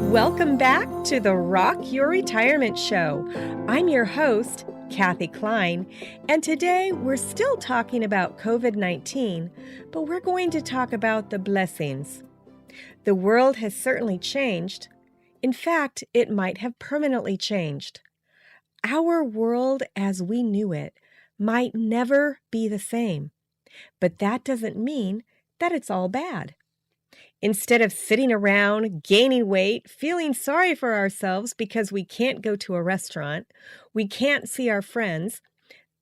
Welcome back to the Rock Your Retirement Show. I'm your host, Kathy Klein, and today we're still talking about COVID-19, but we're going to talk about the blessings. The world has certainly changed. In fact, it might have permanently changed. Our world as we knew it might never be the same, but that doesn't mean that it's all bad. Instead of sitting around, gaining weight, feeling sorry for ourselves because we can't go to a restaurant, we can't see our friends,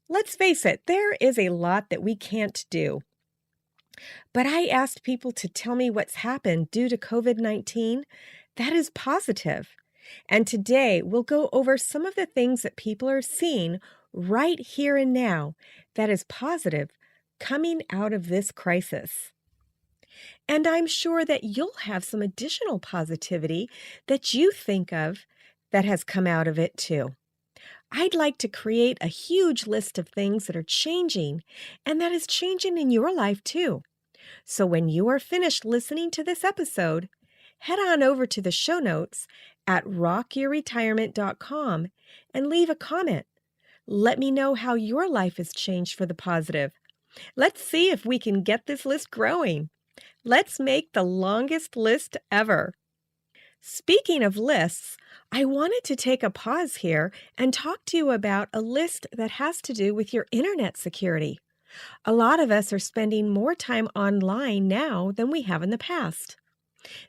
let's face it, there is a lot that we can't do. But I asked people to tell me what's happened due to COVID-19 that is positive. And today we'll go over some of the things that people are seeing right here and now that is positive coming out of this crisis. And I'm sure that you'll have some additional positivity that you think of that has come out of it too. I'd like to create a huge list of things that are changing and that is changing in your life too. So when you are finished listening to this episode, head on over to the show notes at rockyourretirement.com and leave a comment. Let me know how your life has changed for the positive. Let's see if we can get this list growing. Let's make the longest list ever. Speaking of lists, I wanted to take a pause here and talk to you about a list that has to do with your internet security. A lot of us are spending more time online now than we have in the past.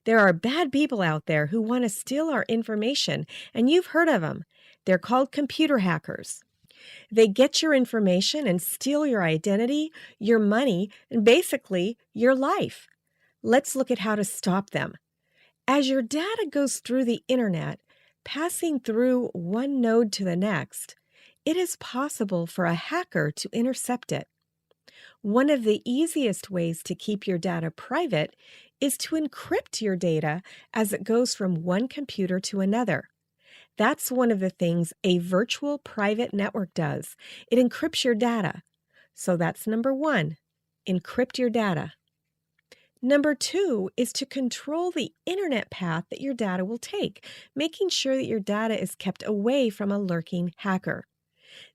There are bad people out there who want to steal our information, and you've heard of them. They're called computer hackers. They get your information and steal your identity, your money, and basically your life. Let's look at how to stop them. As your data goes through the internet, passing through one node to the next, it is possible for a hacker to intercept it. One of the easiest ways to keep your data private is to encrypt your data as it goes from one computer to another. That's one of the things a virtual private network does. It encrypts your data. So that's number one, encrypt your data. Number two is to control the internet path that your data will take, making sure that your data is kept away from a lurking hacker.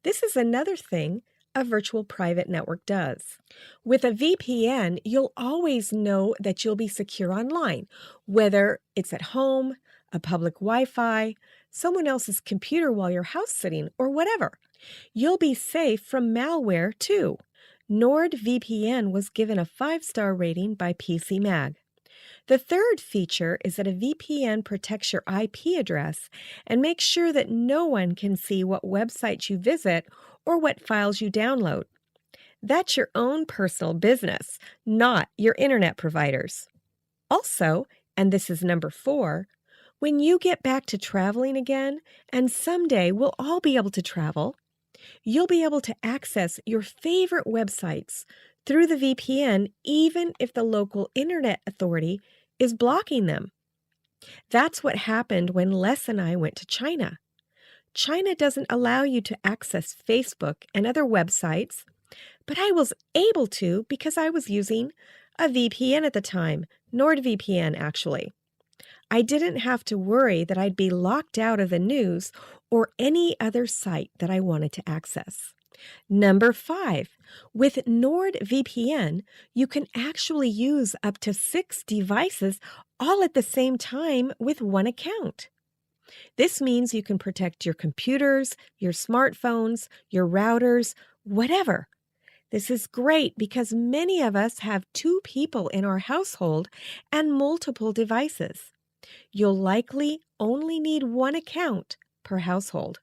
This is another thing a virtual private network does. With a VPN, you'll always know that you'll be secure online, whether it's at home, a public Wi-Fi, someone else's computer while you're house sitting, or whatever. You'll be safe from malware too. NordVPN was given a 5-star rating by PC Mag. The third feature is that a VPN protects your IP address and makes sure that no one can see what websites you visit or what files you download. That's your own personal business, not your internet provider's. Also, and this is number 4, when you get back to traveling again, and someday we'll all be able to travel, you'll be able to access your favorite websites through the VPN even if the local internet authority is blocking them. That's what happened when Les and I went to China. China doesn't allow you to access Facebook and other websites, but I was able to because I was using a VPN at the time, NordVPN actually. I didn't have to worry that I'd be locked out of the news or any other site that I wanted to access. Number 5, with NordVPN, you can actually use up to 6 devices all at the same time with one account. This means you can protect your computers, your smartphones, your routers, whatever. This is great because many of us have 2 people in our household and multiple devices. You'll likely only need one account per household.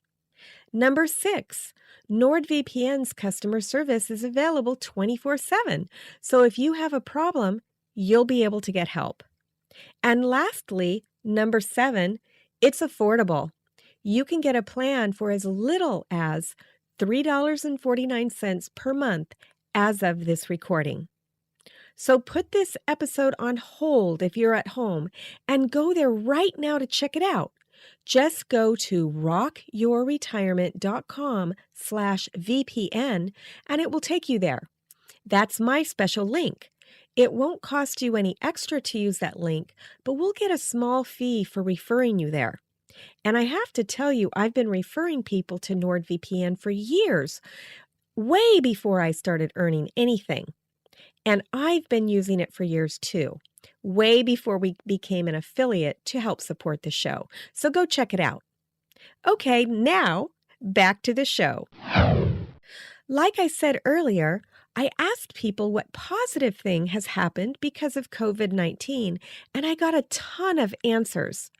Number 6, NordVPN's customer service is available 24/7, so if you have a problem, you'll be able to get help. And lastly, number 7, it's affordable. You can get a plan for as little as $3.49 per month as of this recording. So put this episode on hold if you're at home and go there right now to check it out. Just go to rockyourretirement.com/VPN and it will take you there. That's my special link. It won't cost you any extra to use that link, but we'll get a small fee for referring you there. And I have to tell you, I've been referring people to NordVPN for years, way before I started earning anything. And I've been using it for years too, way before we became an affiliate to help support the show. So go check it out. Okay, now back to the show. Like I said earlier, I asked people what positive thing has happened because of COVID-19, and I got a ton of answers.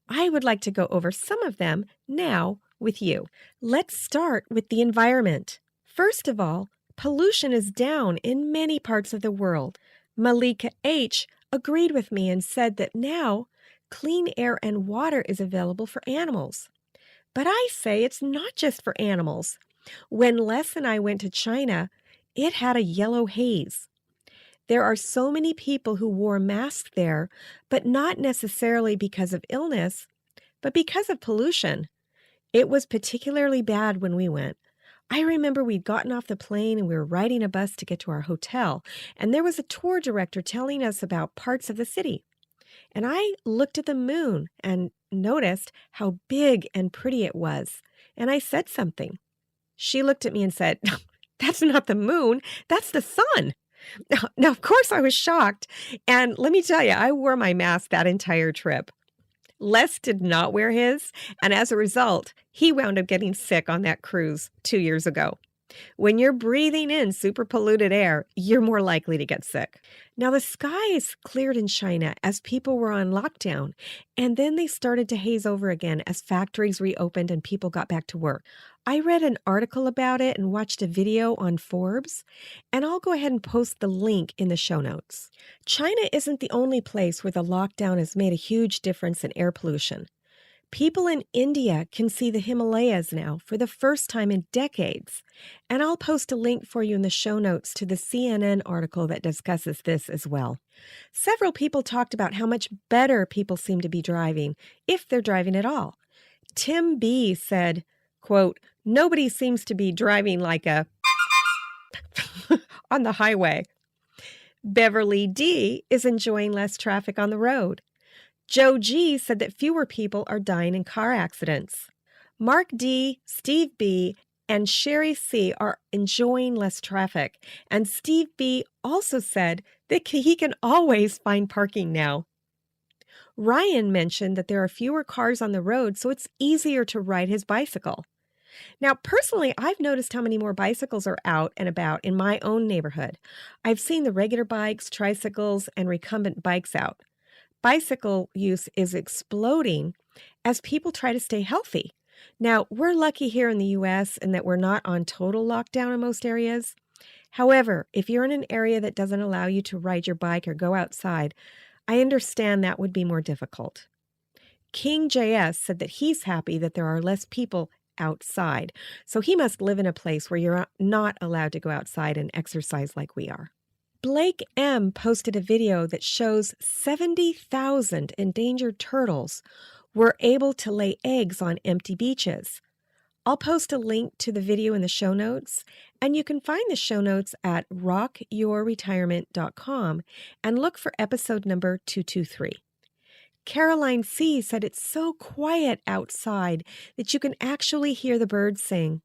I would like to go over some of them now with you. Let's start with the environment. First of all, pollution is down in many parts of the world. Malika H. agreed with me and said that now clean air and water is available for animals. But I say it's not just for animals. When Les and I went to China, it had a yellow haze. There are so many people who wore masks there, but not necessarily because of illness, but because of pollution. It was particularly bad when we went. I remember we'd gotten off the plane and we were riding a bus to get to our hotel, and there was a tour director telling us about parts of the city. And I looked at the moon and noticed how big and pretty it was, and I said something. She looked at me and said, "That's not the moon, that's the sun." Now, of course, I was shocked, and let me tell you, I wore my mask that entire trip. Les did not wear his, and as a result, he wound up getting sick on that cruise 2 years ago. When you're breathing in super polluted air, you're more likely to get sick. Now, the skies cleared in China as people were on lockdown, and then they started to haze over again as factories reopened and people got back to work. I read an article about it and watched a video on Forbes, and I'll go ahead and post the link in the show notes. China isn't the only place where the lockdown has made a huge difference in air pollution. People in India can see the Himalayas now for the first time in decades. And I'll post a link for you in the show notes to the CNN article that discusses this as well. Several people talked about how much better people seem to be driving, if they're driving at all. Tim B. said, quote, "Nobody seems to be driving like a on the highway." Beverly D. is enjoying less traffic on the road. Joe G. said that fewer people are dying in car accidents. Mark D., Steve B., and Sherry C. are enjoying less traffic. And Steve B. also said that he can always find parking now. Ryan mentioned that there are fewer cars on the road, so it's easier to ride his bicycle. Now, personally, I've noticed how many more bicycles are out and about in my own neighborhood. I've seen the regular bikes, tricycles, and recumbent bikes out. Bicycle use is exploding as people try to stay healthy. Now, we're lucky here in the U.S. in that we're not on total lockdown in most areas. However, if you're in an area that doesn't allow you to ride your bike or go outside, I understand that would be more difficult. King JS said that he's happy that there are less people outside, so he must live in a place where you're not allowed to go outside and exercise like we are. Blake M. posted a video that shows 70,000 endangered turtles were able to lay eggs on empty beaches. I'll post a link to the video in the show notes, and you can find the show notes at rockyourretirement.com and look for episode number 223. Caroline C. said it's so quiet outside that you can actually hear the birds sing.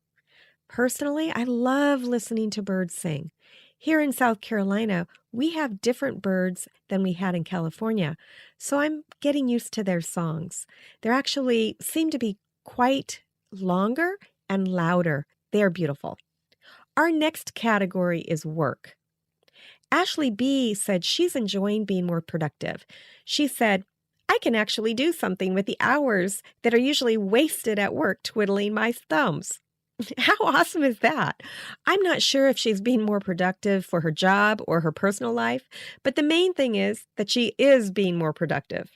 Personally, I love listening to birds sing. Here in South Carolina, we have different birds than we had in California, so I'm getting used to their songs. They actually seem to be quite longer and louder. They are beautiful. Our next category is work. Ashley B. said she's enjoying being more productive. She said, "I can actually do something with the hours that are usually wasted at work twiddling my thumbs." How awesome is that? I'm not sure if she's being more productive for her job or her personal life, but the main thing is that she is being more productive.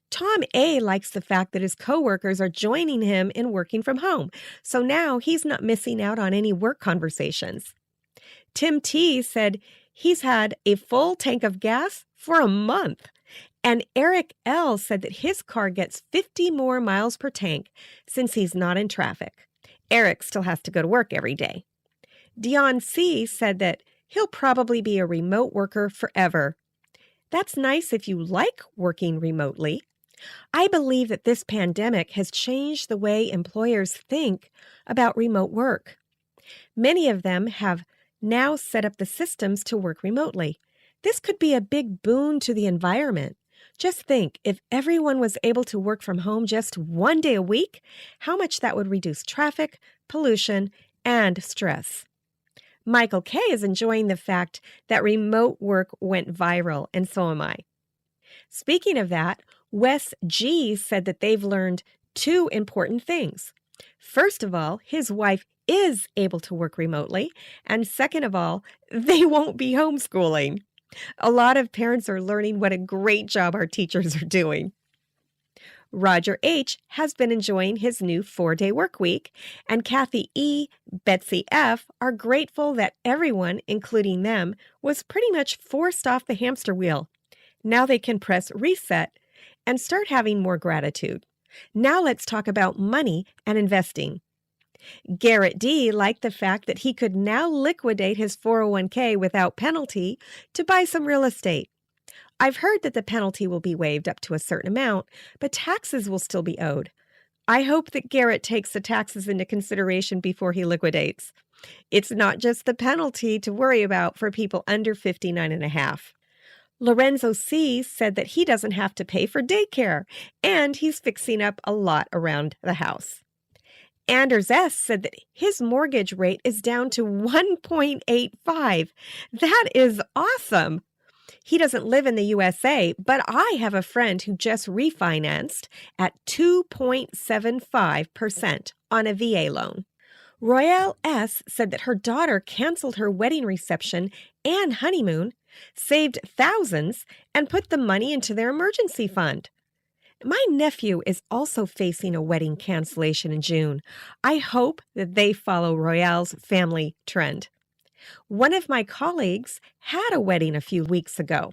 Tom A. likes the fact that his coworkers are joining him in working from home, so now he's not missing out on any work conversations. Tim T. said he's had a full tank of gas for a month. And Eric L. said that his car gets 50 more miles per tank since he's not in traffic. Eric still has to go to work every day. Dion C. said that He'll probably be a remote worker forever. That's nice if you like working remotely. I believe that this pandemic has changed the way employers think about remote work. Many of them have now set up the systems to work remotely. This could be a big boon to the environment. Just think, if everyone was able to work from home just one day a week, how much that would reduce traffic, pollution, and stress. Michael K. is enjoying the fact that remote work went viral, and so am I. Speaking of that, Wes G. said that they've learned two important things. First of all, his wife is able to work remotely, and second of all, they won't be homeschooling. A lot of parents are learning what a great job our teachers are doing. Roger H. has been enjoying his new 4-day work week, and Kathy E., Betsy F. are grateful that everyone, including them, was pretty much forced off the hamster wheel. Now they can press reset and start having more gratitude. Now let's talk about money and investing. Garrett D. liked the fact that he could now liquidate his 401k without penalty to buy some real estate. I've heard that the penalty will be waived up to a certain amount, but taxes will still be owed. I hope that Garrett takes the taxes into consideration before he liquidates. It's not just the penalty to worry about for people under 59 and a half. Lorenzo C. said that he doesn't have to pay for daycare, and he's fixing up a lot around the house. Anders S. said that his mortgage rate is down to 1.85. That is awesome. He doesn't live in the USA, but I have a friend who just refinanced at 2.75% on a VA loan. Royale S. said that her daughter canceled her wedding reception and honeymoon, saved thousands, and put the money into their emergency fund. My nephew is also facing a wedding cancellation in June. I hope that they follow Royale's family trend. One of my colleagues had a wedding a few weeks ago.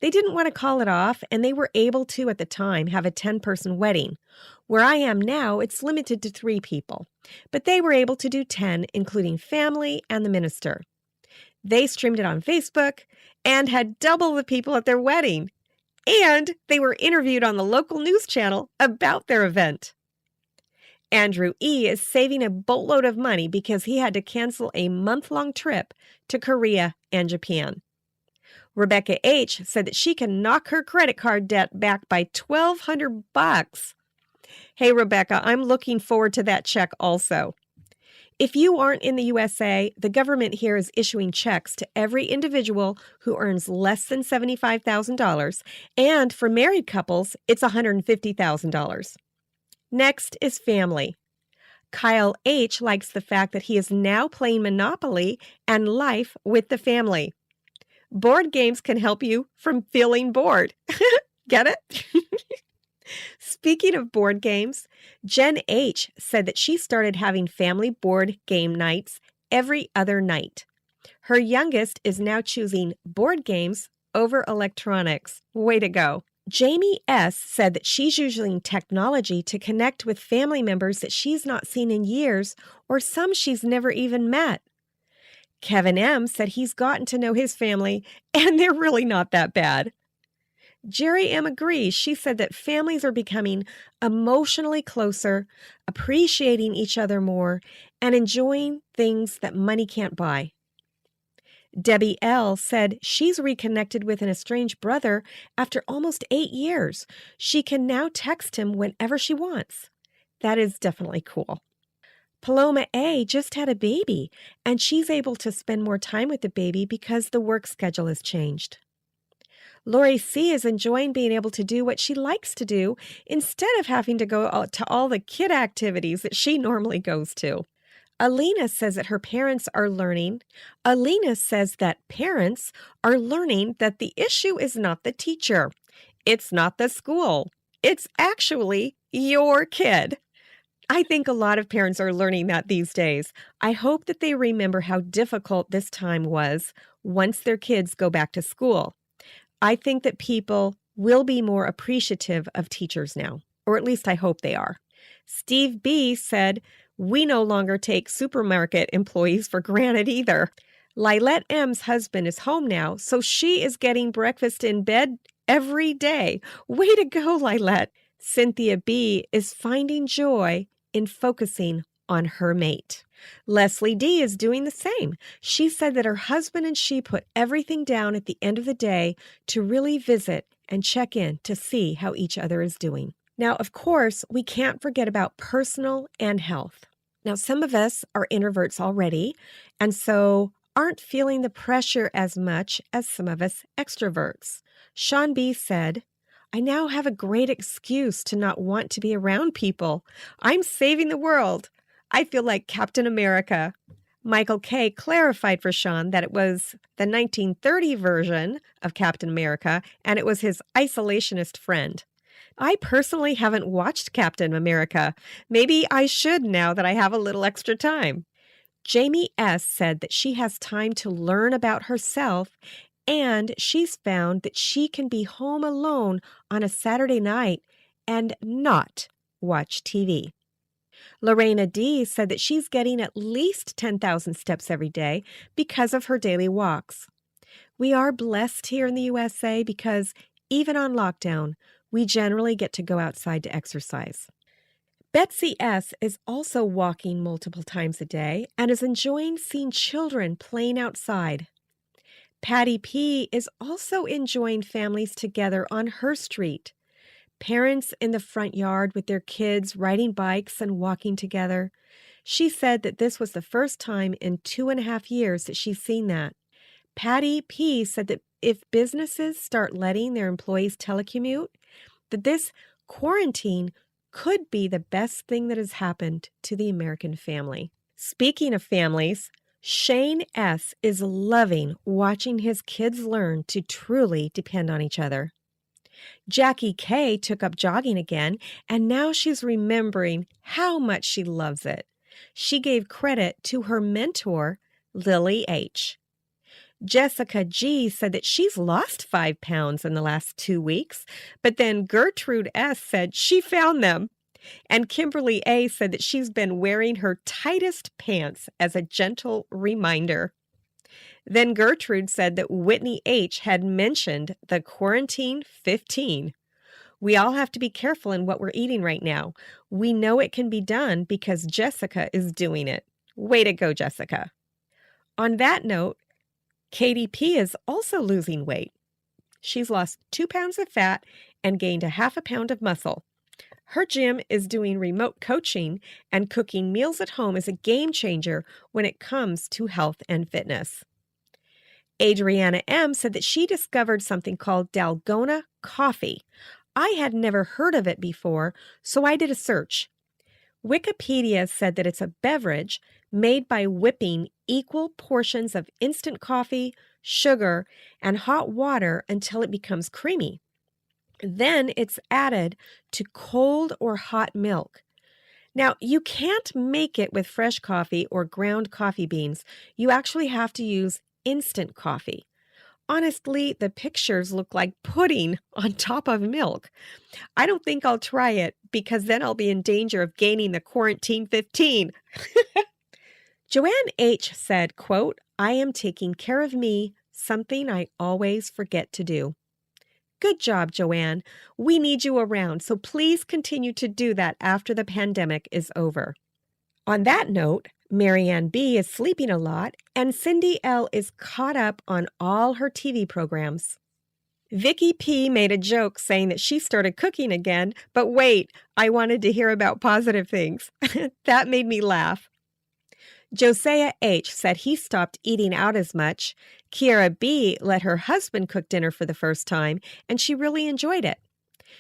They didn't want to call it off, and they were able to, at the time, have a 10-person wedding. Where I am now, it's limited to 3 people, but they were able to do 10, including family and the minister. They streamed it on Facebook and had double the people at their wedding. And they were interviewed on the local news channel about their event. Andrew E. is saving a boatload of money because he had to cancel a month-long trip to Korea and Japan. Rebecca H. said that she can knock her credit card debt back by $1,200. Hey, Rebecca, I'm looking forward to that check also. If you aren't in the USA, the government here is issuing checks to every individual who earns less than $75,000, and for married couples, it's $150,000. Next is family. Kyle H. likes the fact that he is now playing Monopoly and Life with the family. Board games can help you from feeling bored. Get it? Speaking of board games, Jen H. said that she started having family board game nights every other night. Her youngest is now choosing board games over electronics. Way to go. Jamie S. said that she's using technology to connect with family members that she's not seen in years or some she's never even met. Kevin M. said he's gotten to know his family and they're really not that bad. Jerry M. agrees. She said that families are becoming emotionally closer, appreciating each other more, and enjoying things that money can't buy. Debbie L. said she's reconnected with an estranged brother after almost 8 years. She can now text him whenever she wants. That is definitely cool. Paloma A. just had a baby, and she's able to spend more time with the baby because the work schedule has changed. Lori C. is enjoying being able to do what she likes to do instead of having to go to all the kid activities that she normally goes to. Alina says that parents are learning that the issue is not the teacher. It's not the school. It's actually your kid. I think a lot of parents are learning that these days. I hope that they remember how difficult this time was once their kids go back to school. I think that people will be more appreciative of teachers now, or at least I hope they are. Steve B. said, "We no longer take supermarket employees for granted either." Lilette M's husband is home now, so she is getting breakfast in bed every day. Way to go, Lilette. Cynthia B is finding joy in focusing on her mate. Leslie D is doing the same. She said that her husband and she put everything down at the end of the day to really visit and check in to see how each other is doing. Now, of course, we can't forget about personal and health. Now, some of us are introverts already, and so aren't feeling the pressure as much as some of us extroverts. Sean B said, I now have a great excuse to not want to be around people. I'm saving the world. I feel like Captain America. Michael K. clarified for Sean that it was the 1930 version of Captain America, and it was his isolationist friend. I personally haven't watched Captain America. Maybe I should now that I have a little extra time. Jamie S. said that she has time to learn about herself, and she's found that she can be home alone on a Saturday night and not watch TV. Lorena D. said that she's getting at least 10,000 steps every day because of her daily walks. We are blessed here in the USA because even on lockdown, we generally get to go outside to exercise. Betsy S. is also walking multiple times a day and is enjoying seeing children playing outside. Patty P. is also enjoying families together on her street. Parents in the front yard with their kids riding bikes and walking together. She said that this was the first time in 2.5 years that she's seen that. Patty P. said that if businesses start letting their employees telecommute, that this quarantine could be the best thing that has happened to the American family. Speaking of families, Shane S. is loving watching his kids learn to truly depend on each other. Jackie K. took up jogging again, and now she's remembering how much she loves it. She gave credit to her mentor, Lily H. Jessica G. said that she's lost 5 pounds in the last 2 weeks, but then Gertrude S. said she found them. And Kimberly A. said that she's been wearing her tightest pants as a gentle reminder. Then Gertrude said that Whitney H. had mentioned the quarantine 15. We all have to be careful in what we're eating right now. We know it can be done because Jessica is doing it. Way to go, Jessica. On that note, Katie P. is also losing weight. She's lost 2 pounds of fat and gained a 1/2 pound of muscle. Her gym is doing remote coaching, and cooking meals at home is a game changer when it comes to health and fitness. Adriana M. said that she discovered something called Dalgona coffee. I had never heard of it before, so I did a search. Wikipedia said that it's a beverage made by whipping equal portions of instant coffee, sugar, and hot water until it becomes creamy. Then it's added to cold or hot milk. Now, you can't make it with fresh coffee or ground coffee beans. You actually have to use instant coffee. Honestly, the pictures look like pudding on top of milk. I don't think I'll try it because then I'll be in danger of gaining the quarantine 15. Joanne H. said, quote, I am taking care of me, something I always forget to do. Good job, Joanne. We need you around, so please continue to do that after the pandemic is over. On that note, Marianne B. is sleeping a lot, and Cindy L. is caught up on all her TV programs. Vicky P. made a joke saying that she started cooking again, but wait, I wanted to hear about positive things. That made me laugh. Josiah H. said he stopped eating out as much. Kiara B. let her husband cook dinner for the first time, and she really enjoyed it.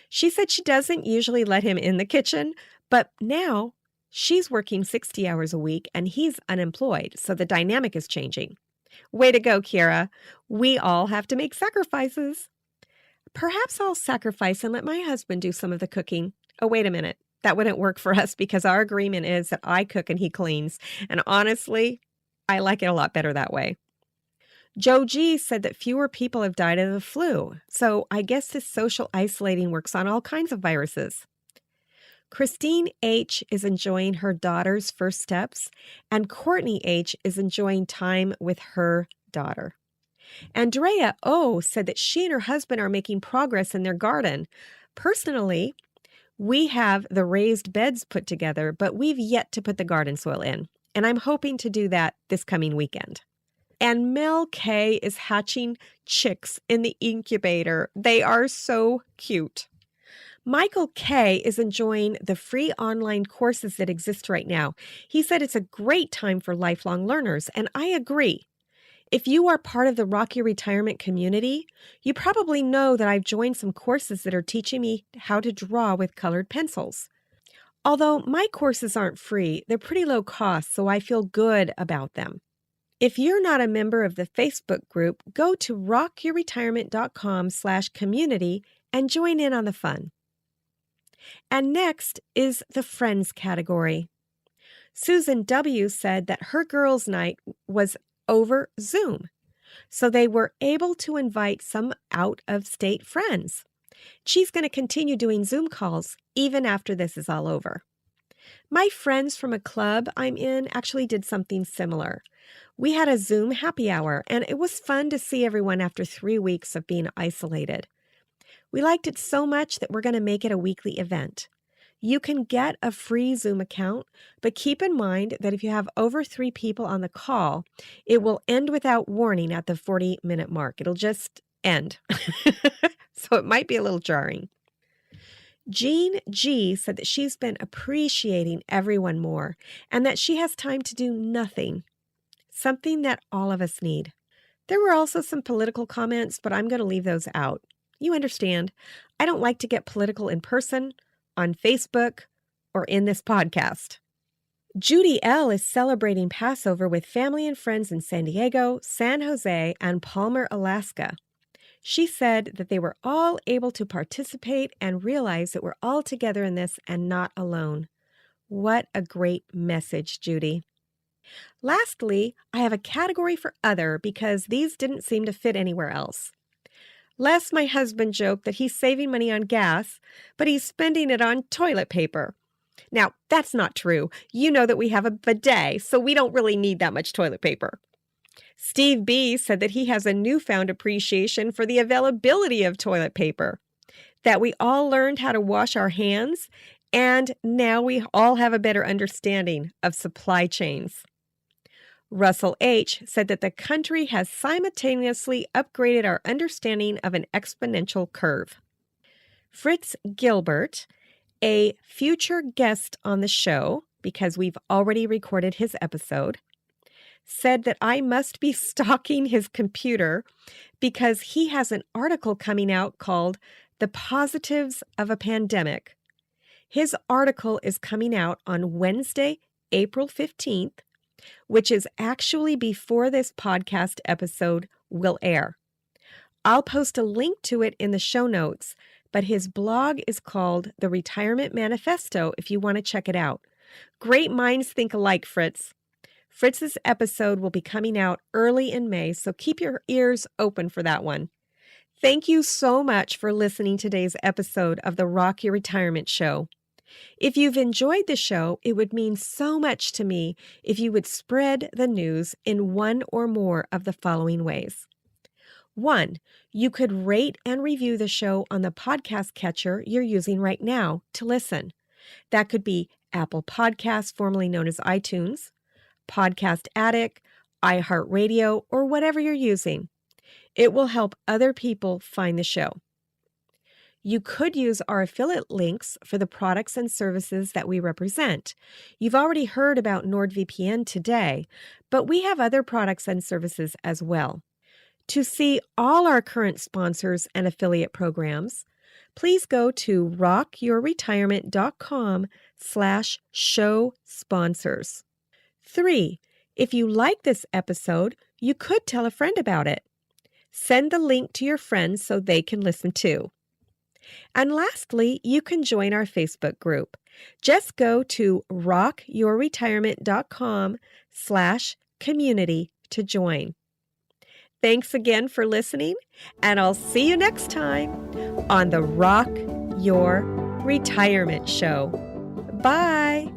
She said she doesn't usually let him in the kitchen, but now she's working 60 hours a week and he's unemployed, so the dynamic is changing. Way to go, Kiara. We all have to make sacrifices. Perhaps I'll sacrifice and let my husband do some of the cooking. Oh, wait a minute. That wouldn't work for us because our agreement is that I cook and he cleans. And honestly, I like it a lot better that way. Joe G said that fewer people have died of the flu. So I guess this social isolating works on all kinds of viruses. Christine H. is enjoying her daughter's first steps, and Courtney H. is enjoying time with her daughter. Andrea O. said that she and her husband are making progress in their garden. Personally, we have the raised beds put together, but we've yet to put the garden soil in, and I'm hoping to do that this coming weekend. And Mel K is hatching chicks in the incubator. They are so cute. Michael K is enjoying the free online courses that exist right now. He said it's a great time for lifelong learners, and I agree. If you are part of the Rock Your Retirement community, you probably know that I've joined some courses that are teaching me how to draw with colored pencils. Although my courses aren't free, they're pretty low cost, so I feel good about them. If you're not a member of the Facebook group, go to rockyourretirement.com/community and join in on the fun. And next is the friends category. Susan W. said that her girls' night was over Zoom, so they were able to invite some out-of-state friends. She's going to continue doing Zoom calls even after this is all over. My friends from a club I'm in actually did something similar. We had a Zoom happy hour, and it was fun to see everyone after 3 weeks of being isolated. We liked it so much that we're going to make it a weekly event. You can get a free Zoom account, but keep in mind that if you have over 3 people on the call, it will end without warning at the 40-minute mark. It'll just end. So it might be a little jarring. Jean G said that she's been appreciating everyone more and that she has time to do nothing, something that all of us need. There were also some political comments, but I'm going to leave those out. You understand, I don't like to get political in person, on Facebook, or in this podcast. Judy L. is celebrating Passover with family and friends in San Diego, San Jose, and Palmer, Alaska. She said that they were all able to participate and realize that we're all together in this and not alone. What a great message, Judy. Lastly, I have a category for other because these didn't seem to fit anywhere else. Les, my husband, joked that he's saving money on gas, but he's spending it on toilet paper. Now, that's not true. You know that we have a bidet, so we don't really need that much toilet paper. Steve B. said that he has a newfound appreciation for the availability of toilet paper, that we all learned how to wash our hands, and now we all have a better understanding of supply chains. Russell H. said that the country has simultaneously upgraded our understanding of an exponential curve. Fritz Gilbert, a future guest on the show, because we've already recorded his episode, said that I must be stalking his computer because he has an article coming out called The Positives of a Pandemic. His article is coming out on Wednesday, April 15th, which is actually before this podcast episode will air. I'll post a link to it in the show notes, but his blog is called The Retirement Manifesto if you want to check it out. Great minds think alike, Fritz. Fritz's episode will be coming out early in May, so keep your ears open for that one. Thank you so much for listening to today's episode of the Rock Your Retirement Show. If you've enjoyed the show, it would mean so much to me if you would spread the news in one or more of the following ways. 1, you could rate and review the show on the podcast catcher you're using right now to listen. That could be Apple Podcasts, formerly known as iTunes, Podcast Addict, iHeartRadio, or whatever you're using. It will help other people find the show. You could use our affiliate links for the products and services that we represent. You've already heard about NordVPN today, but we have other products and services as well. To see all our current sponsors and affiliate programs, please go to rockyourretirement.com/show sponsors. 3, if you like this episode, you could tell a friend about it. Send the link to your friends so they can listen too. And lastly, you can join our Facebook group. Just go to rockyourretirement.com/community to join. Thanks again for listening, and I'll see you next time on the Rock Your Retirement Show. Bye.